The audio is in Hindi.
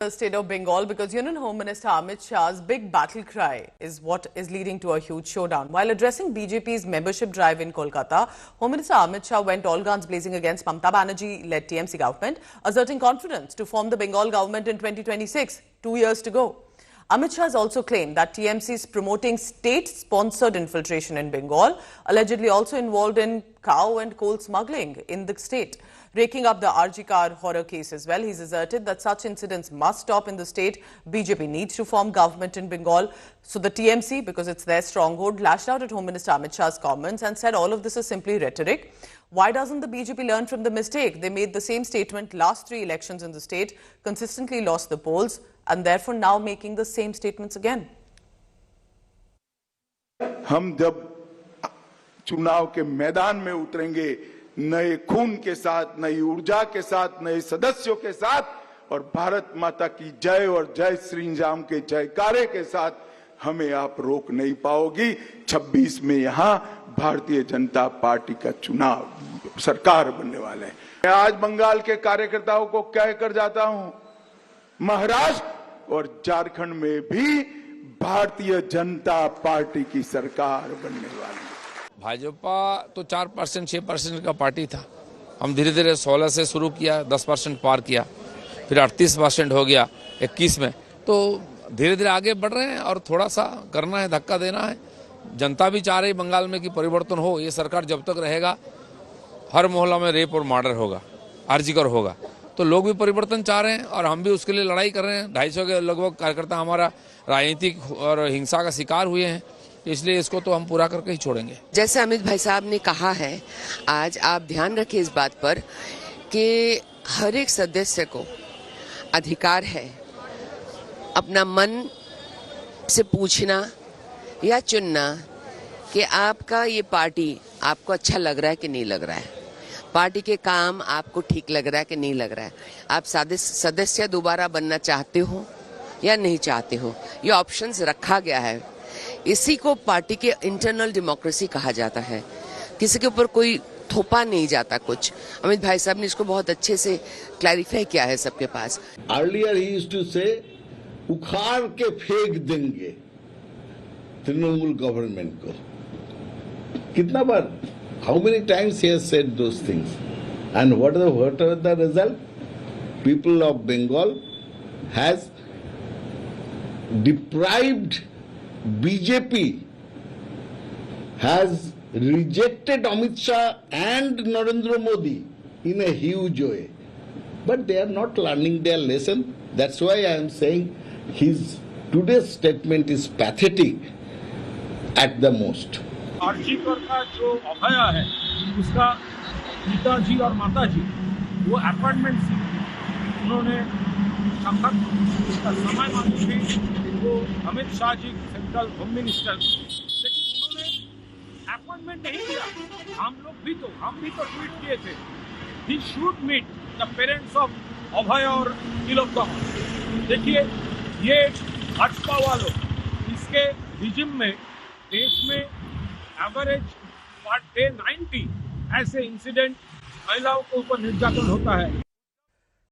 The state of Bengal, because Union Home Minister Amit Shah's big battle cry is what is leading to a huge showdown. While addressing BJP's membership drive in Kolkata, Home Minister Amit Shah went all guns blazing against Mamata Banerjee-led TMC government, asserting confidence to form the Bengal government in 2026, 2 years to go. Amit Shah has also claimed that TMC is promoting state-sponsored infiltration in Bengal, allegedly also involved in cow and coal smuggling in the state. Raking up the RG Car horror case as well, he's asserted that such incidents must stop in the state. BJP needs to form government in Bengal. So the TMC, because it's their stronghold, lashed out at Home Minister Amit Shah's comments and said all of this is simply rhetoric. Why doesn't the BJP learn from the mistake? They made the same statement last 3 elections in the state, consistently lost the polls, and therefore now making the same statements again. हम जब चुनाव के मैदान में उतरेंगे नए खून के साथ, नई ऊर्जा के साथ, नए सदस्यों के साथ और भारत माता की जय और जय श्री राम के जयकारे के साथ हमें आप रोक नहीं पाओगी। 26 में यहाँ भारतीय जनता पार्टी का चुनाव सरकार बनने वाला है। मैं आज बंगाल के कार्यकर्ताओं को कह कर जाता हूं, महाराष्ट्र और झारखंड में भी भारतीय जनता पार्टी की सरकार बनने वाली है। भाजपा तो 4% 6% का पार्टी था। हम धीरे धीरे 16 से शुरू किया, 10% पार किया, फिर 38% हो गया 21 में। तो धीरे धीरे आगे बढ़ रहे हैं और थोड़ा सा करना है, धक्का देना है। जनता भी चाह रही बंगाल में कि परिवर्तन हो। ये सरकार जब तक रहेगा हर मोहल्ला में रेप और मर्डर होगा, आर्जिकर होगा। तो लोग भी परिवर्तन चाह रहे हैं और हम भी उसके लिए लड़ाई कर रहे हैं। 250 के लगभग कार्यकर्ता हमारा राजनीतिक और हिंसा का शिकार हुए हैं, इसलिए इसको तो हम पूरा करके ही छोड़ेंगे। जैसे अमित भाई साहब ने कहा है, आज आप ध्यान रखिए इस बात पर कि हर एक सदस्य को अधिकार है अपना मन से पूछना या चुनना कि आपका ये पार्टी आपको अच्छा लग रहा है कि नहीं लग रहा है, पार्टी के काम आपको ठीक लग रहा है कि नहीं लग रहा है, आप सदस्य दोबारा बनना चाहते हो या नहीं चाहते हो, ये ऑप्शंस रखा गया है। इसी को पार्टी के इंटरनल डेमोक्रेसी कहा जाता है। किसी के ऊपर कोई थोपा नहीं जाता कुछ। अमित भाई साहब ने इसको बहुत अच्छे से क्लैरिफाई किया है सबके पास। Earlier he used to say उखाड़ के फेंक देंगे तृणमूल गवर्नमेंट को। कितना बार, how many times he has said those things and what are the result? People of Bengal has deprived BJP, has rejected Amit Shah and Narendra Modi in a huge way. But they are not learning their lesson. That's why I am saying his today's statement is pathetic at the most. RG Kar का जो अभया है उसका पिताजी और माताजी वो अपॉइंटमेंट थी, उन्होंने उसका समय मांगी थी वो Amit Shah ji central home minister, लेकिन उन्होंने अपॉइंटमेंट नहीं दिया। हम भी तो ट्वीट किए थे, he should meet the parents of Abhay और तिलोत्तम। देखिए ये भाजपा वालों इसके रिजिम में देश में एवरेज पर डे 90 ऐसे इंसिडेंट महिलाओं के ऊपर निर्यातन होता है।